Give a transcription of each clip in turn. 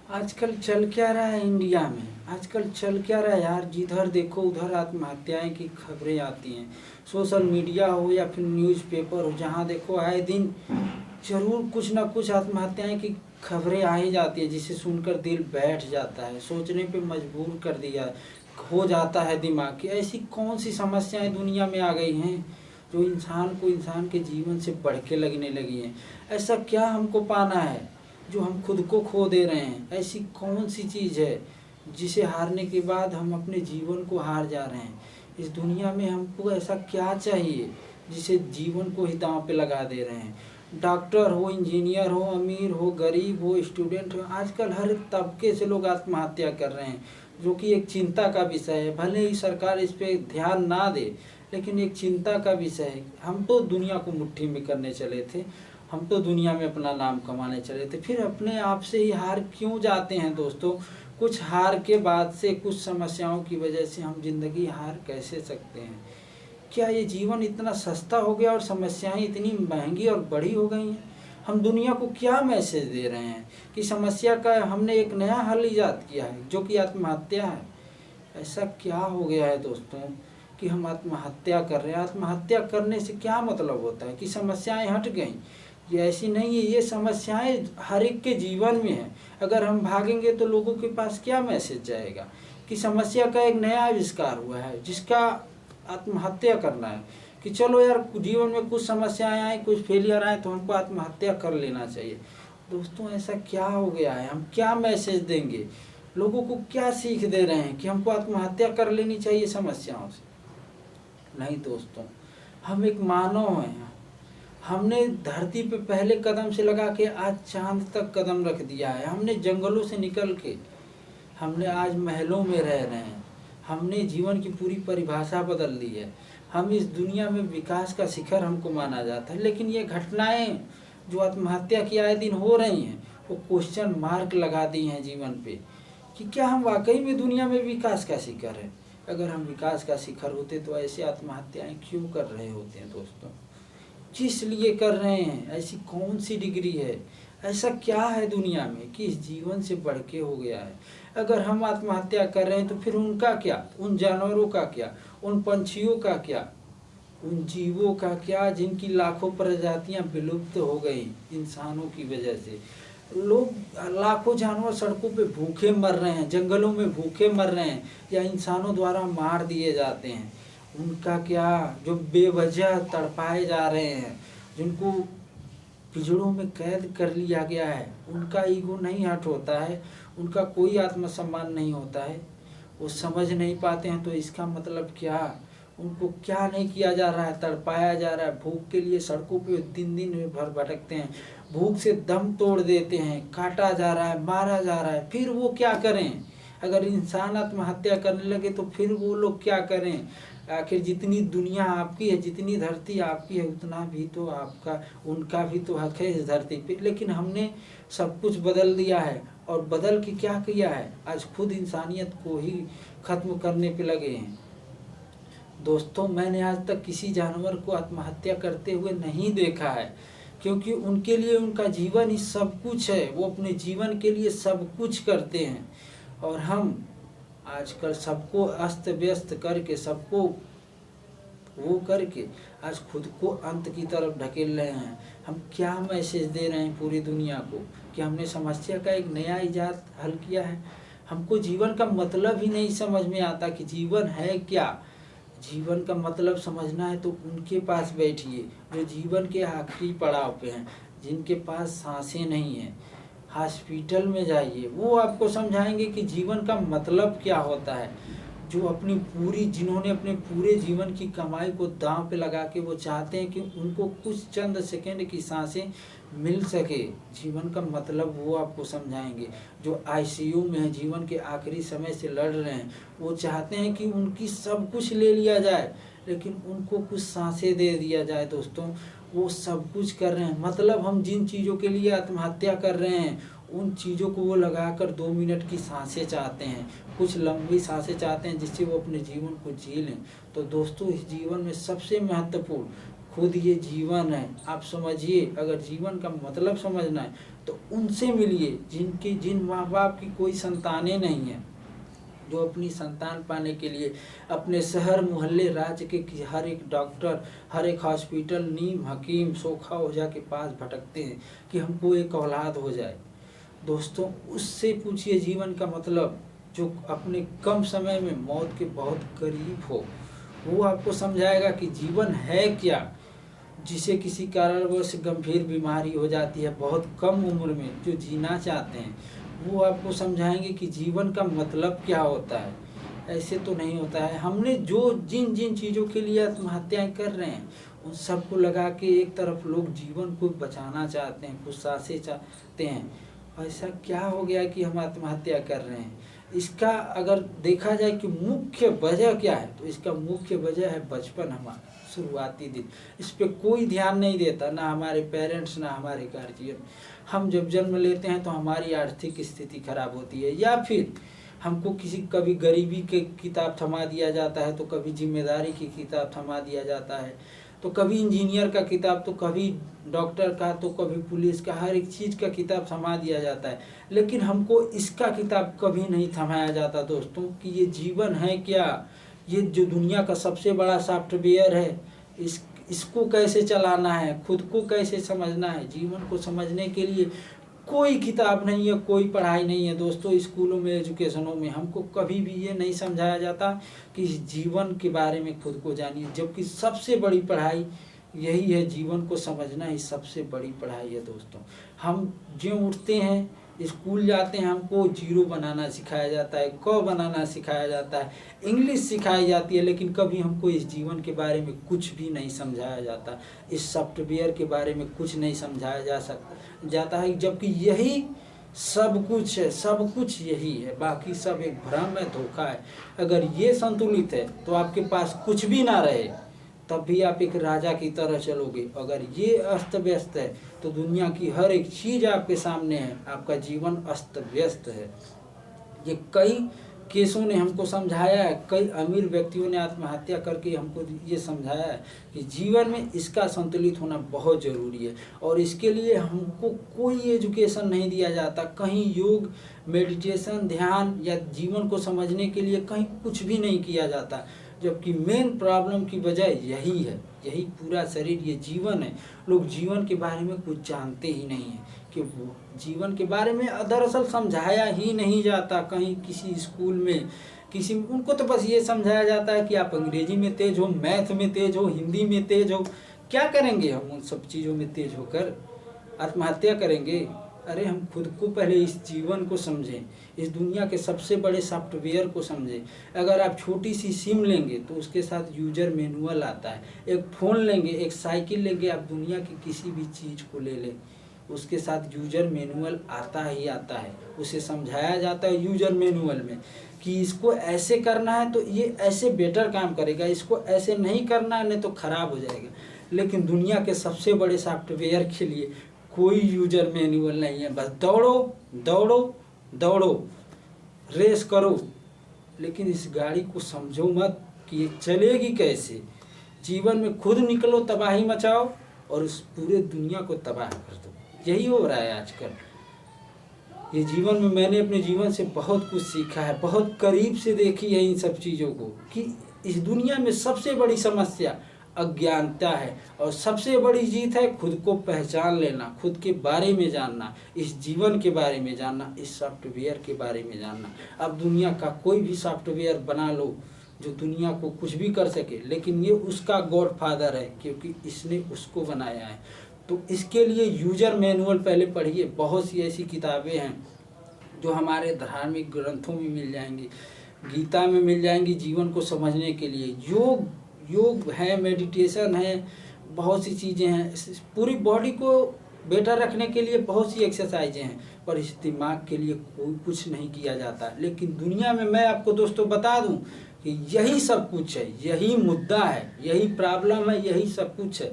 आजकल चल क्या रहा है इंडिया में। आजकल चल क्या रहा है यार, जिधर देखो उधर आत्महत्याएं की खबरें आती हैं। सोशल मीडिया हो या फिर न्यूज़पेपर हो, जहाँ देखो आए दिन जरूर कुछ ना कुछ आत्महत्याएं की खबरें आ ही जाती है, जिसे सुनकर दिल बैठ जाता है, सोचने पे मजबूर कर दिया हो जाता है दिमाग की। ऐसी कौन सी समस्याएं दुनिया में आ गई हैं जो इंसान को इंसान के जीवन से बढ़ के लगने लगी हैं। ऐसा क्या हमको पाना है जो हम खुद को खो दे रहे हैं। ऐसी कौन सी चीज़ है जिसे हारने के बाद हम अपने जीवन को हार जा रहे हैं। इस दुनिया में हमको ऐसा क्या चाहिए जिसे जीवन को ही दांव पे लगा दे रहे हैं। डॉक्टर हो, इंजीनियर हो, अमीर हो, गरीब हो, स्टूडेंट हो, आजकल हर तबके से लोग आत्महत्या कर रहे हैं, जो कि एक चिंता का विषय है। भले ही सरकार इस पे ध्यान ना दे, लेकिन एक चिंता का विषय है। हम तो दुनिया को मुट्ठी में करने चले थे, हम तो दुनिया में अपना नाम कमाने चले थे, फिर अपने आप से ही हार क्यों जाते हैं दोस्तों। कुछ हार के बाद से, कुछ समस्याओं की वजह से हम जिंदगी हार कैसे सकते हैं। क्या ये जीवन इतना सस्ता हो गया और समस्याएं इतनी महंगी और बड़ी हो गई हैं। हम दुनिया को क्या मैसेज दे रहे हैं कि समस्या का हमने एक नया हल ईजाद किया है, जो कि आत्महत्या है। ऐसा क्या हो गया है दोस्तों कि हम आत्महत्या कर रहे हैं। आत्महत्या करने से क्या मतलब होता है कि समस्याएं हट गई। ये ऐसी नहीं है, ये समस्याएं हर एक के जीवन में है। अगर हम भागेंगे तो लोगों के पास क्या मैसेज जाएगा कि समस्या का एक नया आविष्कार हुआ है जिसका आत्महत्या करना है। कि चलो यार, जीवन में कुछ समस्याएं आए, कुछ फेलियर आए तो हमको आत्महत्या कर लेना चाहिए। दोस्तों ऐसा क्या हो गया है, हम क्या मैसेज देंगे लोगों को, क्या सीख दे रहे हैं कि हमको आत्महत्या कर लेनी चाहिए समस्याओं से। नहीं दोस्तों, हम एक मानव हैं। हमने धरती पे पहले कदम से लगा के आज चांद तक कदम रख दिया है। हमने जंगलों से निकल के हमने आज महलों में रह रहे हैं। हमने जीवन की पूरी परिभाषा बदल दी है। हम इस दुनिया में विकास का शिखर हमको माना जाता है, लेकिन ये घटनाएं जो आत्महत्या की आए दिन हो रही हैं, वो क्वेश्चन मार्क लगा दी हैं जीवन पे कि क्या हम वाकई में दुनिया में विकास का शिखर है। अगर हम विकास का शिखर होते तो ऐसे आत्महत्याएं क्यों कर रहे होते हैं दोस्तों। किस लिए कर रहे हैं, ऐसी कौन सी डिग्री है, ऐसा क्या है दुनिया में कि इस जीवन से बढ़ के हो गया है। अगर हम आत्महत्या कर रहे हैं तो फिर उनका क्या, उन जानवरों का क्या, उन पंछियों का क्या, उन जीवों का क्या जिनकी लाखों प्रजातियां विलुप्त हो गई इंसानों की वजह से। लोग लाखों जानवर सड़कों पे भूखे मर रहे हैं, जंगलों में भूखे मर रहे हैं या इंसानों द्वारा मार दिए जाते हैं। उनका क्या, जो बेवजह तड़पाए जा रहे हैं, जिनको पिंजड़ों में कैद कर लिया गया है, उनका ईगो नहीं हर्ट होता है, उनका कोई आत्मसम्मान नहीं होता है। वो समझ नहीं पाते हैं तो इसका मतलब क्या, उनको क्या नहीं किया जा रहा है, तड़पाया जा रहा है। भूख के लिए सड़कों पे दिन दिन भर भटकते हैं, भूख से दम तोड़ देते हैं, काटा जा रहा है, मारा जा रहा है। फिर वो क्या करें। अगर इंसान आत्महत्या करने लगे तो फिर वो लोग क्या करें। आखिर जितनी दुनिया आपकी है, जितनी धरती आपकी है, उतना भी तो आपका, उनका भी तो हक है इस धरती पे। लेकिन हमने सब कुछ बदल दिया है, और बदल के क्या किया है, आज खुद इंसानियत को ही खत्म करने पे लगे हैं। दोस्तों मैंने आज तक किसी जानवर को आत्महत्या करते हुए नहीं देखा है, क्योंकि उनके लिए उनका जीवन ही सब कुछ है। वो अपने जीवन के लिए सब कुछ करते हैं, और हम आजकल सबको अस्त व्यस्त करके, सबको वो करके आज खुद को अंत की तरफ ढकेल रहे हैं। हम क्या मैसेज दे रहे हैं पूरी दुनिया को कि हमने समस्या का एक नया इजाद हल किया है। हमको जीवन का मतलब ही नहीं समझ में आता कि जीवन है क्या। जीवन का मतलब समझना है तो उनके पास बैठिए जो जीवन के आखिरी पड़ाव पे हैं, जिनके पास सांसें नहीं हैं। हॉस्पिटल में जाइए, वो आपको समझाएंगे कि जीवन का मतलब क्या होता है। जो अपनी पूरी, जिन्होंने अपने पूरे जीवन की कमाई को दांव पे लगा के वो चाहते हैं कि उनको कुछ चंद सेकंड की सांसें मिल सके, जीवन का मतलब वो आपको समझाएंगे। जो आईसीयू में है, जीवन के आखिरी समय से लड़ रहे हैं, वो चाहते हैं कि उनकी सब कुछ ले लिया जाए, लेकिन उनको कुछ सांसें दे दिया जाए। दोस्तों वो सब कुछ कर रहे हैं, मतलब हम जिन चीज़ों के लिए आत्महत्या कर रहे हैं उन चीज़ों को वो लगाकर 2 मिनट की सांसें चाहते हैं, कुछ लंबी सांसें चाहते हैं जिससे वो अपने जीवन को जी लें। तो दोस्तों इस जीवन में सबसे महत्वपूर्ण खुद ये जीवन है। आप समझिए, अगर जीवन का मतलब समझना है तो उनसे मिलिए जिन माँ बाप की कोई संतानें नहीं हैं, जो अपनी संतान पाने के लिए अपने शहर मोहल्ले राज्य के हर एक डॉक्टर, हर एक हॉस्पिटल, नीम हकीम, सोखा ओझा के पास भटकते हैं कि हमको एक औलाद हो जाए। दोस्तों, उससे पूछिए जीवन का मतलब, जो अपने कम समय में मौत के बहुत करीब हो। वो आपको समझाएगा कि जीवन है क्या। जिसे किसी कारणवश गंभीर बीमारी हो जाती है बहुत कम उम्र में, जो जीना चाहते हैं, वो आपको समझाएंगे कि जीवन का मतलब क्या होता है। ऐसे तो नहीं होता है। हमने जिन जिन चीज़ों के लिए आत्महत्याएं कर रहे हैं, उन सबको लगा के एक तरफ लोग जीवन को बचाना चाहते हैं, कुछ सांसें चाहते हैं। ऐसा क्या हो गया कि हम आत्महत्या कर रहे हैं? इसका अगर देखा जाए कि मुख्य वजह क्या है, तो इसका मुख्य वजह है बचपन, हमारा शुरुआती दिन। इस पर कोई ध्यान नहीं देता, ना हमारे पेरेंट्स, ना हमारे गार्जियन। हम जब जन्म लेते हैं तो हमारी आर्थिक स्थिति खराब होती है, या फिर हमको कभी गरीबी के किताब थमा दिया जाता है, तो कभी जिम्मेदारी की किताब थमा दिया जाता है, तो कभी इंजीनियर का किताब, तो कभी डॉक्टर का, तो कभी पुलिस का, हर एक चीज़ का किताब थमा दिया जाता है। लेकिन हमको इसका किताब कभी नहीं थमाया जाता दोस्तों, कि ये जीवन है क्या। ये जो दुनिया का सबसे बड़ा सॉफ्टवेयर है, इसको कैसे चलाना है, खुद को कैसे समझना है। जीवन को समझने के लिए कोई किताब नहीं है, कोई पढ़ाई नहीं है दोस्तों। स्कूलों में, एजुकेशनों में हमको कभी भी ये नहीं समझाया जाता कि इस जीवन के बारे में खुद को जानिए, जबकि सबसे बड़ी पढ़ाई यही है। जीवन को समझना ही सबसे बड़ी पढ़ाई है दोस्तों। हम जो उठते हैं, स्कूल जाते हैं, हमको जीरो बनाना सिखाया जाता है, क बनाना सिखाया जाता है, इंग्लिश सिखाई जाती है, लेकिन कभी हमको इस जीवन के बारे में कुछ भी नहीं समझाया जाता। इस सॉफ्टवेयर के बारे में कुछ नहीं समझाया जाता है, जबकि यही सब कुछ है, सब कुछ यही है। बाकी सब एक भ्रम है, धोखा है। अगर ये संतुलित है तो आपके पास कुछ भी ना रहे, तब भी आप एक राजा की तरह चलोगे। अगर ये अस्त व्यस्त है तो दुनिया की हर एक चीज़ आपके सामने है, आपका जीवन अस्त व्यस्त है। ये कई केसों ने हमको समझाया है, कई अमीर व्यक्तियों ने आत्महत्या करके हमको ये समझाया है कि जीवन में इसका संतुलित होना बहुत ज़रूरी है। और इसके लिए हमको कोई एजुकेशन नहीं दिया जाता, कहीं योग, मेडिटेशन, ध्यान या जीवन को समझने के लिए कहीं कुछ भी नहीं किया जाता। जबकि मेन प्रॉब्लम की वजह यही है, यही पूरा शरीर, ये जीवन है। लोग जीवन के बारे में कुछ जानते ही नहीं हैं, कि वो जीवन के बारे में दरअसल समझाया ही नहीं जाता कहीं किसी स्कूल में। उनको तो बस ये समझाया जाता है कि आप अंग्रेजी में तेज हो, मैथ में तेज हो, हिंदी में तेज हो। क्या करेंगे हम उन सब चीज़ों में तेज होकर? आत्महत्या करेंगे? अरे हम खुद को पहले इस जीवन को समझें, इस दुनिया के सबसे बड़े सॉफ्टवेयर को समझें। अगर आप छोटी सी सिम लेंगे तो उसके साथ यूजर मैनुअल आता है। एक फ़ोन लेंगे, एक साइकिल लेंगे, आप दुनिया की किसी भी चीज़ को ले लें, उसके साथ यूजर मैनुअल आता ही आता है। उसे समझाया जाता है यूजर मैनुअल में कि इसको ऐसे करना है तो ये ऐसे बेटर काम करेगा, इसको ऐसे नहीं करना है नहीं तो ख़राब हो जाएगा। लेकिन दुनिया के सबसे बड़े सॉफ्टवेयर के लिए कोई यूजर मैनुअल नहीं है। बस दौड़ो दौड़ो दौड़ो, रेस करो, लेकिन इस गाड़ी को समझो मत कि ये चलेगी कैसे। जीवन में खुद निकलो, तबाही मचाओ और उस पूरे दुनिया को तबाह कर दो। यही हो रहा है आजकल। ये जीवन में मैंने अपने जीवन से बहुत कुछ सीखा है, बहुत करीब से देखी है इन सब चीज़ों को, कि इस दुनिया में सबसे बड़ी समस्या अज्ञानता है और सबसे बड़ी जीत है खुद को पहचान लेना, खुद के बारे में जानना, इस जीवन के बारे में जानना, इस सॉफ्टवेयर के बारे में जानना। अब दुनिया का कोई भी सॉफ्टवेयर बना लो जो दुनिया को कुछ भी कर सके, लेकिन ये उसका गॉडफादर है क्योंकि इसने उसको बनाया है। तो इसके लिए यूजर मैनुअल पहले पढ़िए। बहुत सी ऐसी किताबें हैं जो हमारे धार्मिक ग्रंथों में मिल जाएंगी, गीता में मिल जाएंगी जीवन को समझने के लिए। योग है, मेडिटेशन है, बहुत सी चीज़ें हैं। पूरी बॉडी को बेटर रखने के लिए बहुत सी एक्सरसाइजें हैं, पर इस दिमाग के लिए कोई कुछ नहीं किया जाता। लेकिन दुनिया में मैं आपको दोस्तों बता दूं कि यही सब कुछ है, यही मुद्दा है, यही प्रॉब्लम है, यही सब कुछ है।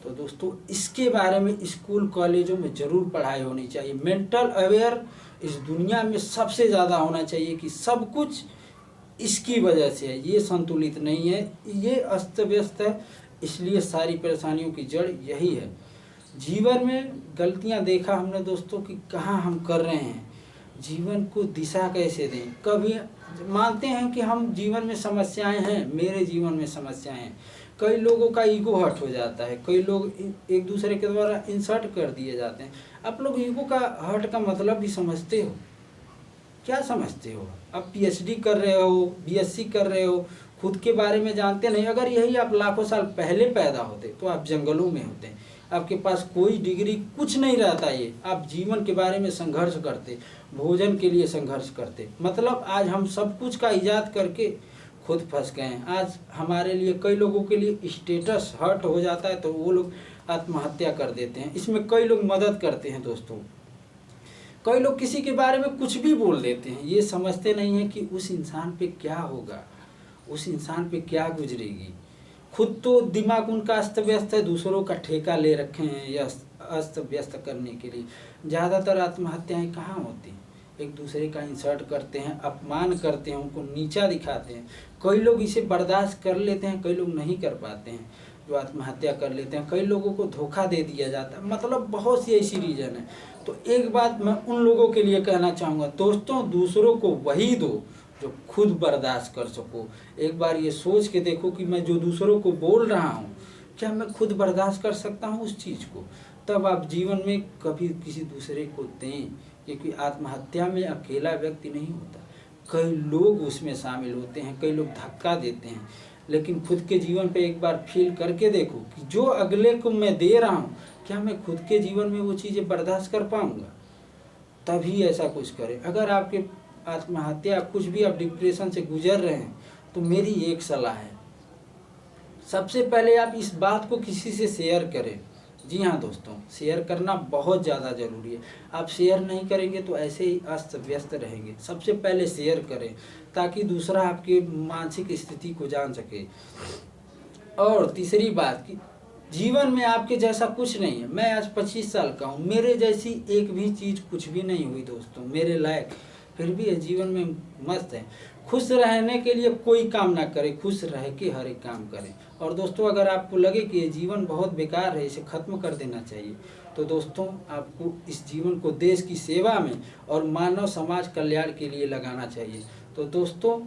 तो दोस्तों इसके बारे में स्कूल कॉलेजों में ज़रूर पढ़ाई होनी चाहिए। मेंटल अवेयर इस दुनिया में सबसे ज़्यादा होना चाहिए कि सब कुछ इसकी वजह से है, ये संतुलित नहीं है, ये अस्त व्यस्त है, इसलिए सारी परेशानियों की जड़ यही है। जीवन में गलतियां देखा हमने दोस्तों कि कहाँ हम कर रहे हैं, जीवन को दिशा कैसे दें। कभी मानते हैं कि हम जीवन में समस्याएं हैं, मेरे जीवन में समस्याएं हैं। कई लोगों का ईगो हर्ट हो जाता है, कई लोग एक दूसरे के द्वारा इंसल्ट कर दिए जाते हैं। आप लोग ईगो का हर्ट का मतलब भी समझते हो? क्या समझते हो? आप पीएचडी कर रहे हो, बीएससी कर रहे हो, खुद के बारे में जानते नहीं। अगर यही आप लाखों साल पहले पैदा होते तो आप जंगलों में होते, आपके पास कोई डिग्री कुछ नहीं रहता। ये आप जीवन के बारे में संघर्ष करते, भोजन के लिए संघर्ष करते। मतलब आज हम सब कुछ का इजाद करके खुद फंस गए हैं। आज हमारे लिए, कई लोगों के लिए स्टेटस हर्ट हो जाता है तो वो लोग आत्महत्या कर देते हैं। इसमें कई लोग मदद करते हैं दोस्तों, कई लोग किसी के बारे में कुछ भी बोल देते हैं। ये समझते नहीं है कि उस इंसान पे क्या होगा, उस इंसान पे क्या गुजरेगी। खुद तो दिमाग उनका अस्त व्यस्त है, दूसरों का ठेका ले रखे हैं या अस्त व्यस्त करने के लिए। ज़्यादातर आत्महत्याएं कहाँ होती हैं? एक दूसरे का इंसल्ट करते हैं, अपमान करते हैं, उनको नीचा दिखाते हैं। कई लोग इसे बर्दाश्त कर लेते हैं, कई लोग नहीं कर पाते हैं जो आत्महत्या कर लेते हैं। कई लोगों को धोखा दे दिया जाता है। मतलब बहुत सी ऐसी रीज़न है। तो एक बात मैं उन लोगों के लिए कहना चाहूँगा दोस्तों, दूसरों को वही दो जो खुद बर्दाश्त कर सको। एक बार ये सोच के देखो कि मैं जो दूसरों को बोल रहा हूँ, क्या मैं खुद बर्दाश्त कर सकता हूँ उस चीज़ को? तब आप जीवन में कभी किसी दूसरे को दें, क्योंकि आत्महत्या में अकेला व्यक्ति नहीं होता, कई लोग उसमें शामिल होते हैं, कई लोग धक्का देते हैं। लेकिन खुद के जीवन पे एक बार फील करके देखो कि जो अगले को मैं दे रहा हूँ, क्या मैं खुद के जीवन में वो चीज़ें बर्दाश्त कर पाऊँगा? तभी ऐसा कुछ करें। अगर आपके आत्महत्या, कुछ भी आप डिप्रेशन से गुजर रहे हैं, तो मेरी एक सलाह है, सबसे पहले आप इस बात को किसी से शेयर करें। जी हाँ दोस्तों, शेयर करना बहुत ज़्यादा ज़रूरी है। आप शेयर नहीं करेंगे तो ऐसे ही अस्त व्यस्त रहेंगे। सबसे पहले शेयर करें ताकि दूसरा आपकी मानसिक स्थिति को जान सके। और तीसरी बात कि जीवन में आपके जैसा कुछ नहीं है। मैं आज 25 साल का हूँ, मेरे जैसी एक भी चीज़ कुछ भी नहीं हुई दोस्तों मेरे लायक, फिर भी ये जीवन में मस्त है। खुश रहने के लिए कोई काम ना करे, खुश रह के हर एक काम करें। और दोस्तों, अगर आपको लगे कि ये जीवन बहुत बेकार है, इसे ख़त्म कर देना चाहिए, तो दोस्तों आपको इस जीवन को देश की सेवा में और मानव समाज कल्याण के लिए लगाना चाहिए। तो दोस्तों,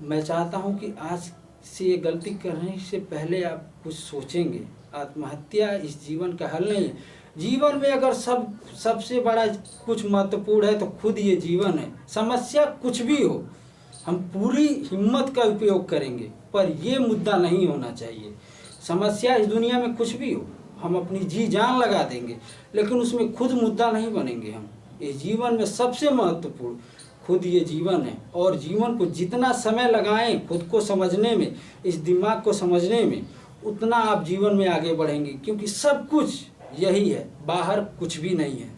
मैं चाहता हूँ कि आज से ये गलती करने से पहले आप कुछ सोचेंगे। आत्महत्या इस जीवन का हल नहीं है। जीवन में अगर सबसे बड़ा कुछ महत्वपूर्ण है तो खुद ये जीवन है। समस्या कुछ भी हो, हम पूरी हिम्मत का उपयोग करेंगे, पर ये मुद्दा नहीं होना चाहिए। समस्या इस दुनिया में कुछ भी हो, हम अपनी जी जान लगा देंगे, लेकिन उसमें खुद मुद्दा नहीं बनेंगे हम। इस जीवन में सबसे महत्वपूर्ण खुद ये जीवन है। और जीवन को जितना समय लगाएं खुद को समझने में, इस दिमाग को समझने में, उतना आप जीवन में आगे बढ़ेंगे। क्योंकि सब कुछ यही है, बाहर कुछ भी नहीं है।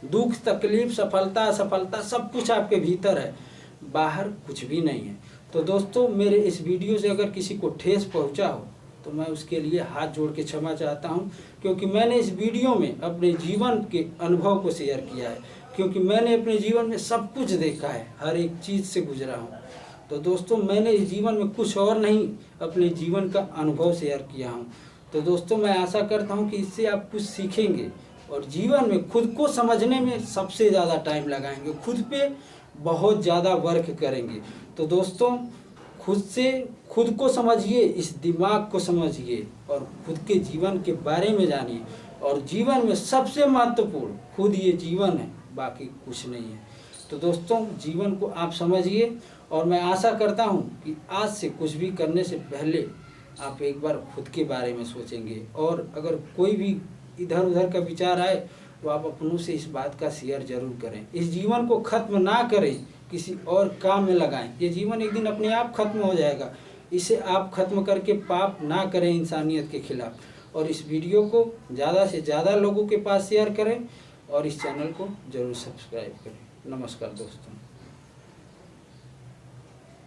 दुख, तकलीफ, सफलता, असफलता सब कुछ आपके भीतर है, बाहर कुछ भी नहीं है। तो दोस्तों, मेरे इस वीडियो से अगर किसी को ठेस पहुंचा हो तो मैं उसके लिए हाथ जोड़ के क्षमा चाहता हूं, क्योंकि मैंने इस वीडियो में अपने जीवन के अनुभव को शेयर किया है। क्योंकि मैंने अपने जीवन में सब कुछ देखा है, हर एक चीज़ से गुजरा हूँ। तो दोस्तों, मैंने इस जीवन में कुछ और नहीं, अपने जीवन का अनुभव शेयर किया हूँ। तो दोस्तों, मैं आशा करता हूँ कि इससे आप कुछ सीखेंगे और जीवन में खुद को समझने में सबसे ज़्यादा टाइम लगाएंगे, खुद पे बहुत ज़्यादा वर्क करेंगे। तो दोस्तों, खुद को समझिए, इस दिमाग को समझिए और खुद के जीवन के बारे में जानिए। और जीवन में सबसे महत्वपूर्ण खुद ये जीवन है, बाकी कुछ नहीं है। तो दोस्तों, जीवन को आप समझिए और मैं आशा करता हूँ कि आज से कुछ भी करने से पहले आप एक बार खुद के बारे में सोचेंगे। और अगर कोई भी इधर उधर का विचार आए तो आप अपनों से इस बात का शेयर जरूर करें। इस जीवन को ख़त्म ना करें, किसी और काम में लगाएं। ये जीवन एक दिन अपने आप खत्म हो जाएगा, इसे आप खत्म करके पाप ना करें इंसानियत के खिलाफ। और इस वीडियो को ज़्यादा से ज़्यादा लोगों के पास शेयर करें और इस चैनल को ज़रूर सब्सक्राइब करें। नमस्कार दोस्तों।